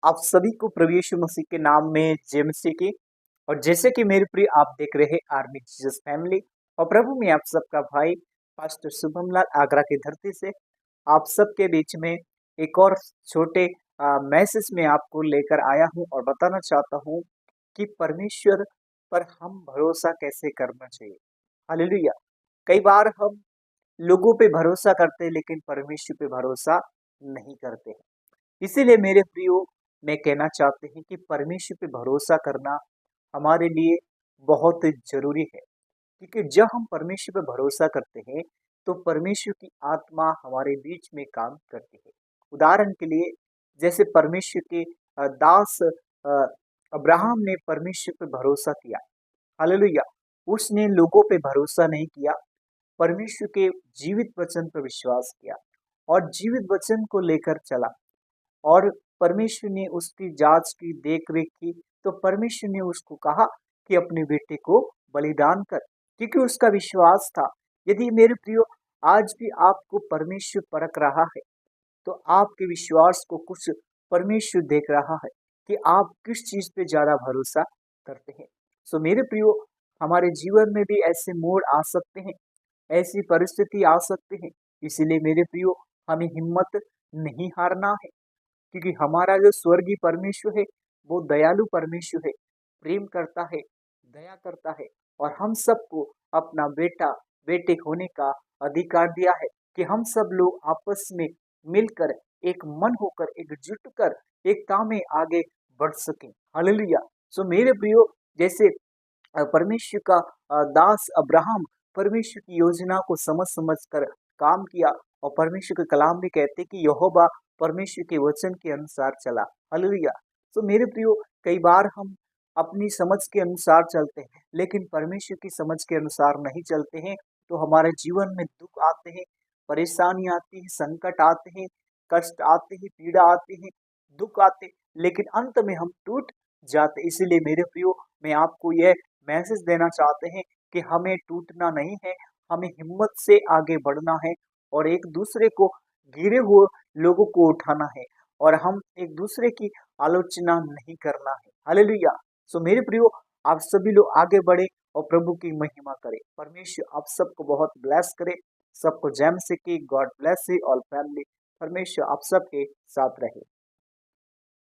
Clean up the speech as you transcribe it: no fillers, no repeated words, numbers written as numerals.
आप सभी को प्रभु यीशु मसीह के नाम में जय मसीह की। और जैसे कि मेरे प्रिय आप देख रहे हैं आर्मी जीसस फैमिली, और प्रभु में आप सबका भाई पास्टर शुभम लाल आगरा की धरती से आप सबके बीच में एक और छोटे मैसेज में आपको लेकर आया हूं और बताना चाहता हूं कि परमेश्वर पर हम भरोसा कैसे करना चाहिए। हालेलुया। कई बार हम लोगों पे भरोसा करते हैं लेकिन परमेश्वर पे भरोसा नहीं करते हैं। इसीलिए मेरे प्रियो मैं कहना चाहते हैं कि परमेश्वर पे भरोसा करना हमारे लिए बहुत जरूरी है, क्योंकि जब हम परमेश्वर पे भरोसा करते हैं तो परमेश्वर की आत्मा हमारे बीच में काम करती है। उदाहरण के लिए जैसे परमेश्वर के दास अब्राहम ने परमेश्वर पे भरोसा किया। हालेलुया। उसने लोगों पे भरोसा नहीं किया, परमेश्वर के जीवित वचन पर विश्वास किया और जीवित वचन को लेकर चला। और परमेश्वर ने उसकी जांच की, देख रेख की, तो परमेश्वर ने उसको कहा कि अपने बेटे को बलिदान कर, क्योंकि उसका विश्वास था। यदि मेरे प्रियो आज भी आपको परमेश्वर परख रहा है तो आपके विश्वास को कुछ परमेश्वर देख रहा है कि आप किस चीज पे ज्यादा भरोसा करते हैं। सो मेरे प्रियो हमारे जीवन में भी ऐसे मोड़ आ सकते हैं, ऐसी परिस्थिति आ सकते हैं। इसीलिए मेरे प्रियो हमें हिम्मत नहीं हारना है, क्योंकि हमारा जो स्वर्गीय परमेश्वर है वो दयालु परमेश्वर है, प्रेम करता है, दया करता है और हम सबको अपना बेटा बेटे होने का अधिकार दिया है कि हम सब लोग आपस में मिलकर एक मन होकर एकजुट कर एकता में आगे बढ़ सकें। हालेलुया। सो मेरे प्रियो जैसे परमेश्वर का दास अब्राहम परमेश्वर की योजना को समझ समझ कर काम किया, और परमेश्वर के कलाम भी कहते कि यहोवा परमेश्वर के वचन के अनुसार चला। हालेलुया। तो मेरे प्रियो कई बार हम अपनी समझ के अनुसार चलते हैं लेकिन परमेश्वर की समझ के अनुसार नहीं चलते हैं, तो हमारे जीवन में दुख आते हैं, परेशानी आती है, संकट आते हैं, कष्ट आते हैं, पीड़ा आती है, दुख आते, लेकिन अंत में हम टूट जाते। इसीलिए मेरे प्रियो मैं आपको यह मैसेज देना चाहते हैं कि हमें टूटना नहीं है, हमें हिम्मत से आगे बढ़ना है और एक दूसरे को गिरे हुए लोगों को उठाना है और हम एक दूसरे की आलोचना नहीं करना है। हालेलुया। सो मेरे प्रियो आप सभी लोग आगे बढ़े और प्रभु की महिमा करें। परमेश्वर आप सबको बहुत ब्लेस करे, सबको जैम से की God bless you all family. परमेश्वर आप सबके साथ रहे।